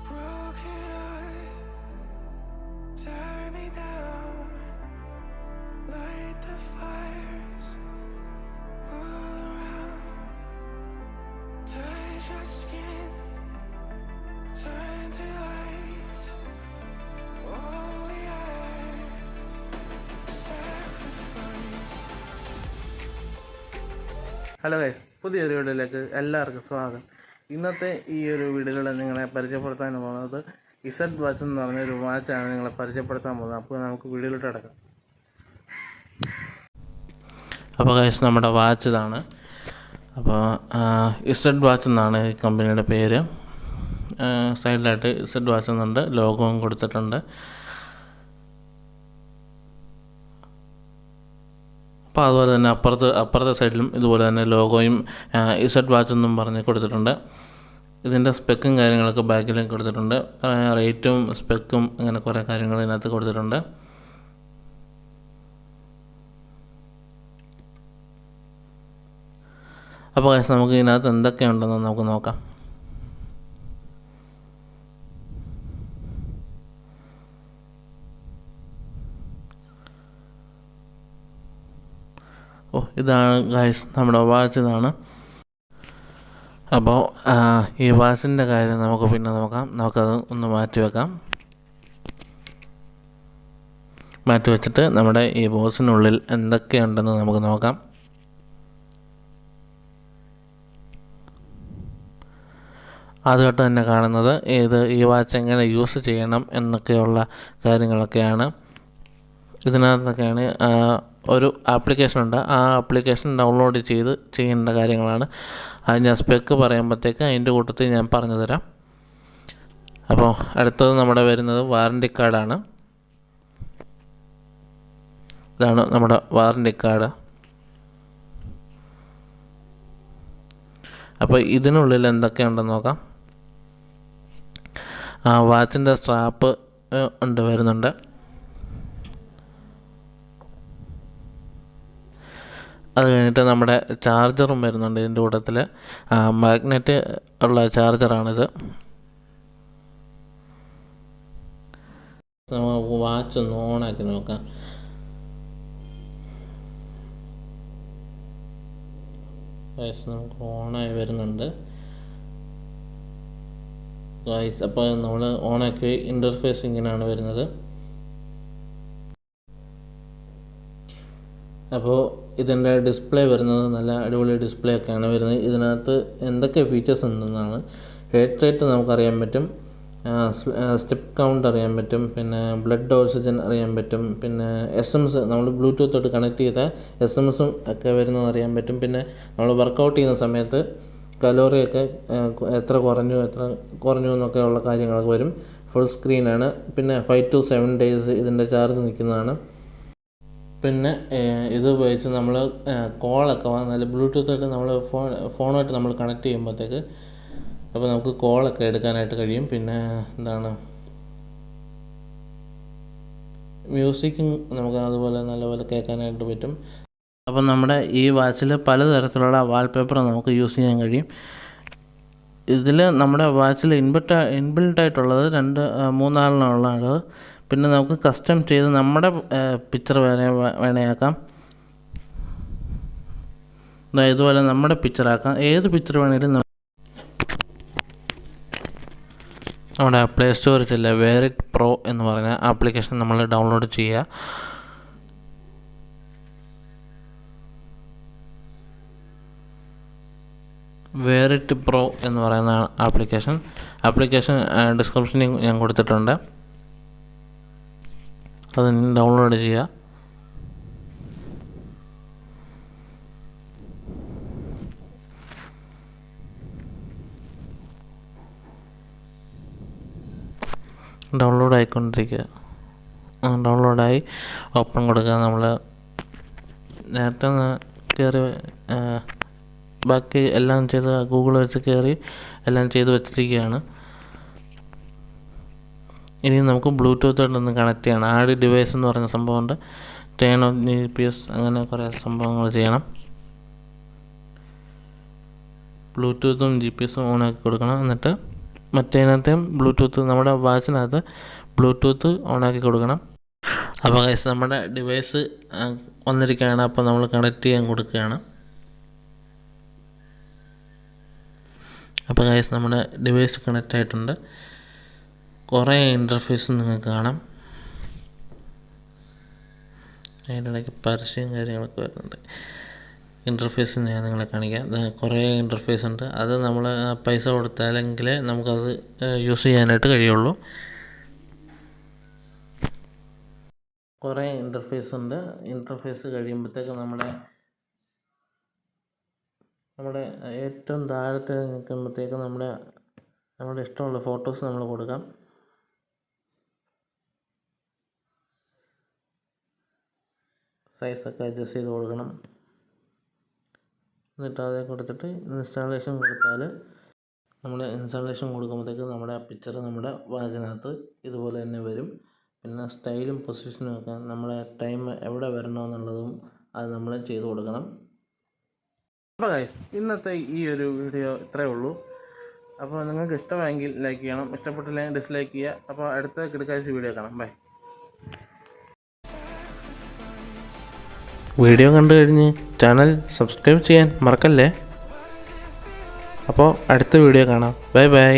broken heart, tear me down, light the fires all around, touch your skin, turn to ice, all we had, sacrifice. Hello guys, പുതിയൊരു വീഡിയോയിലേക്ക് എല്ലാവർക്കും സ്വാഗതം. ഇന്നത്തെ ഈ ഒരു വീഡിയോയിലൂടെ നിങ്ങളെ പരിചയപ്പെടുത്താൻ പോകുന്നത് ഇസഡ് വാച്ച് എന്ന് പറഞ്ഞൊരു വാച്ചാണ് നിങ്ങളെ പരിചയപ്പെടുത്താൻ പോകുന്നത്. അപ്പോൾ നമുക്ക് വീഡിയോയിലോട്ട് കിടക്കാം. അപ്പോൾ ഗൈസ്, നമ്മുടെ വാച്ച് ഇതാണ്. അപ്പോൾ ഇസഡ് വാച്ച് എന്നാണ് ഈ കമ്പനിയുടെ പേര്. സൈഡിലായിട്ട് ഇസഡ് വാച്ച് എന്നുണ്ട്, ലോഗോയും കൊടുത്തിട്ടുണ്ട്. അപ്പോൾ അതുപോലെ തന്നെ അപ്പുറത്തെ സൈഡിലും ഇതുപോലെ തന്നെ ലോഗോയും ഇസഡ് വാച്ച് എന്നും പറഞ്ഞ് കൊടുത്തിട്ടുണ്ട്. ഇതിൻ്റെ സ്പെക്കും കാര്യങ്ങളൊക്കെ ബാക്കിലും കൊടുത്തിട്ടുണ്ട്. റേറ്റും സ്പെക്കും അങ്ങനെ കുറേ കാര്യങ്ങൾ ഇതിനകത്ത് കൊടുത്തിട്ടുണ്ട്. അപ്പോൾ നമുക്ക് ഇതിനകത്ത് എന്തൊക്കെയുണ്ടെന്ന് നമുക്ക് നോക്കാം. ഇതാണ് ഗൈസ് നമ്മുടെ വാച്ച് ഇതാണ്. അപ്പോൾ ഈ വാച്ചിൻ്റെ കാര്യം നമുക്ക് പിന്നെ നോക്കാം. നമുക്കത് ഒന്ന് മാറ്റി വെച്ചിട്ട് നമ്മുടെ ഈ ബോക്സിനുള്ളിൽ എന്തൊക്കെയുണ്ടെന്ന് നമുക്ക് നോക്കാം. ആദ്യമായിട്ട് തന്നെ കാണുന്നത് ഈ വാച്ച് എങ്ങനെ യൂസ് ചെയ്യണം എന്നൊക്കെയുള്ള കാര്യങ്ങളൊക്കെയാണ്. ഇതിനകത്തൊക്കെയാണ് ഒരു ആപ്ലിക്കേഷനുണ്ട്. ആ ആപ്ലിക്കേഷൻ ഡൗൺലോഡ് ചെയ്യേണ്ട കാര്യങ്ങളാണ്. അത് ഞാൻ സ്പെക്ക് പറയുമ്പോഴത്തേക്ക് അതിൻ്റെ കൂട്ടത്തിൽ ഞാൻ പറഞ്ഞു തരാം. അപ്പോൾ അടുത്തത് നമ്മുടെ വരുന്നത് വാറണ്ടി കാർഡാണ്. ഇതാണ് നമ്മുടെ വാറണ്ടി കാർഡ്. അപ്പോൾ ഇതിനുള്ളിൽ എന്തൊക്കെയുണ്ടെന്ന് നോക്കാം. വാച്ചിൻ്റെ സ്ട്രാപ്പ് വരുന്നുണ്ട്. അത് കഴിഞ്ഞിട്ട് നമ്മുടെ ചാർജറും വരുന്നുണ്ട് ഇതിൻ്റെ കൂട്ടത്തിൽ. മാഗ്നറ്റ് ഉള്ള ചാർജറാണിത്. നമുക്ക് വാച്ച് ഒന്ന് ഓണാക്കി നോക്കാം. നമുക്ക് ഓണായി വരുന്നുണ്ട് ഗൈസ്. അപ്പോൾ നമ്മൾ ഓണാക്കി ഇൻ്റർഫേസ് ഇങ്ങനെയാണ് വരുന്നത്. അപ്പോൾ ഇതിൻ്റെ ഡിസ്പ്ലേ വരുന്നത് നല്ല അടിപൊളി ഡിസ്പ്ലേ ഒക്കെയാണ് വരുന്നത്. ഇതിനകത്ത് എന്തൊക്കെ ഫീച്ചേഴ്സ് ഉണ്ടെന്നാണ്. ഹെഡ് റേറ്റ് നമുക്കറിയാൻ പറ്റും, സ്റ്റെപ്പ് കൗണ്ട് അറിയാൻ പറ്റും, പിന്നെ ബ്ലഡ് ഓക്സിജൻ അറിയാൻ പറ്റും, പിന്നെ SMS നമ്മൾ ബ്ലൂടൂത്തോട്ട് കണക്ട് ചെയ്ത SMS ഒക്കെ വരുന്നത് അറിയാൻ പറ്റും. പിന്നെ നമ്മൾ വർക്കൗട്ട് ചെയ്യുന്ന സമയത്ത് കലോറിയൊക്കെ എത്ര കുറഞ്ഞു എന്നൊക്കെയുള്ള കാര്യങ്ങളൊക്കെ വരും. ഫുൾ സ്ക്രീനാണ്. പിന്നെ 5 to 7 days ഇതിൻ്റെ ചാർജ് നിൽക്കുന്നതാണ്. പിന്നെ ഇത് ഉപയോഗിച്ച് നമ്മൾ കോളൊക്കെ നല്ല ബ്ലൂടൂത്തായിട്ട് നമ്മൾ ഫോണുമായിട്ട് നമ്മൾ കണക്ട് ചെയ്യുമ്പോഴത്തേക്ക് അപ്പോൾ നമുക്ക് കോളൊക്കെ എടുക്കാനായിട്ട് കഴിയും. പിന്നെ എന്താണ്, മ്യൂസിക്കും നമുക്ക് അതുപോലെ നല്ലപോലെ കേൾക്കാനായിട്ട് പറ്റും. അപ്പം നമ്മുടെ ഈ വാച്ചിൽ പലതരത്തിലുള്ള വാൾപേപ്പർ നമുക്ക് യൂസ് ചെയ്യാൻ കഴിയും. ഇതിൽ നമ്മുടെ വാച്ചിൽ ഇൻബിൽട്ടായിട്ടുള്ളത് 3-4 പിന്നെ നമുക്ക് കസ്റ്റം ചെയ്ത് നമ്മുടെ പിക്ചർ വേണേയാക്കാം. ഇതുപോലെ നമ്മുടെ പിക്ചറാക്കാം. ഏത് പിക്ചർ വേണമെങ്കിലും നമ്മുടെ പ്ലേ സ്റ്റോറിൽ ചെല്ലുക. വേറിറ്റ് പ്രോ എന്ന് പറഞ്ഞ ആപ്ലിക്കേഷൻ നമ്മൾ ഡൗൺലോഡ് ചെയ്യുക. വേറിറ്റ് പ്രോ എന്ന് പറയുന്ന ആപ്ലിക്കേഷൻ ഡിസ്ക്രിപ്ഷനിൽ ഞാൻ കൊടുത്തിട്ടുണ്ട്. അത് ഡൗൺലോഡ് ചെയ്യുക. ഡൗൺലോഡായി ഓപ്പൺ കൊടുക്കുക. നമ്മൾ നേരത്തെ കയറി ബാക്കി എല്ലാം ചെയ്ത് ഗൂഗിൾ വെച്ച് കയറി എല്ലാം ചെയ്ത് വെച്ചിരിക്കുകയാണ്. ഇനി നമുക്ക് ബ്ലൂടൂത്തായിട്ടൊന്ന് കണക്ട് ചെയ്യണം. ആഡ് ഡിവൈസ് എന്ന് പറഞ്ഞ സംഭവമുണ്ട്. ടേൺ ഓൺ GPS അങ്ങനെ കുറേ സംഭവങ്ങൾ ചെയ്യണം. ബ്ലൂടൂത്തും GPS ഓണാക്കി കൊടുക്കണം. എന്നിട്ട് മറ്റേതിനകത്തും ബ്ലൂടൂത്ത് നമ്മുടെ വാച്ചിനകത്ത് ബ്ലൂടൂത്ത് ഓണാക്കി കൊടുക്കണം. അപ്പോൾ ഗൈസ് നമ്മുടെ ഡിവൈസ് വന്നിരിക്കുകയാണ്. അപ്പോൾ നമ്മൾ കണക്ട് ചെയ്യാൻ കൊടുക്കുകയാണ്. അപ്പോൾ ഗൈസ് നമ്മുടെ ഡിവൈസ് കണക്റ്റ് ആയിട്ടുണ്ട്. കുറേ ഇൻ്റർഫേസ് നിങ്ങൾക്ക് കാണാം. അതിൻ്റെ ഇടയ്ക്ക് പരസ്യവും കാര്യങ്ങളൊക്കെ വരുന്നുണ്ട്. ഇൻ്റർഫേസ് ഞാൻ നിങ്ങളെ കാണിക്കാം. കുറേ ഇൻ്റർഫേസ് ഉണ്ട്. അത് നമ്മൾ പൈസ കൊടുത്താലെങ്കിൽ നമുക്കത് യൂസ് ചെയ്യാനായിട്ട് കഴിയുള്ളൂ. കുറേ ഇൻ്റർഫേസ് ഉണ്ട്. ഇൻ്റർഫേസ് കഴിയുമ്പോഴത്തേക്ക് നമ്മുടെ ഏറ്റവും താഴത്തെ നിൽക്കുമ്പോഴത്തേക്ക് നമ്മുടെ ഇഷ്ടമുള്ള ഫോട്ടോസ് നമ്മൾ കൊടുക്കാം. സൈസൊക്കെ അഡ്ജസ്റ്റ് ചെയ്ത് കൊടുക്കണം. എന്നിട്ട് അതേ കൊടുത്തിട്ട് ഇൻസ്റ്റാളേഷൻ കൊടുത്താൽ ഇൻസ്റ്റാളേഷൻ കൊടുക്കുമ്പോഴത്തേക്ക് നമ്മുടെ പിക്ചർ നമ്മുടെ വാച്ചിനകത്ത് ഇതുപോലെ തന്നെ വരും. പിന്നെ സ്റ്റൈലും പൊസിഷനും ഒക്കെ നമ്മുടെ ടൈം എവിടെ വരണമെന്നുള്ളതും അത് നമ്മൾ ചെയ്ത് കൊടുക്കണം. അപ്പോൾ ഗൈസ് ഇന്നത്തെ ഈ ഒരു വീഡിയോ ഇത്രയേ ഉള്ളൂ. അപ്പോൾ നിങ്ങൾക്ക് ഇഷ്ടമായെങ്കിൽ ലൈക്ക് ചെയ്യണം, ഇഷ്ടപ്പെട്ടില്ലെങ്കിൽ ഡിസ്ലൈക്ക് ചെയ്യുക. അപ്പോൾ അടുത്ത കിടക്കാഴ്ച വീഡിയോ കാണാം. ബൈ. വീഡിയോ കണ്ടു കഴിഞ്ഞ് ചാനൽ സബ്സ്ക്രൈബ് ചെയ്യാൻ മറക്കല്ലേ. അപ്പോൾ അടുത്ത വീഡിയോ കാണാം. Bye bye.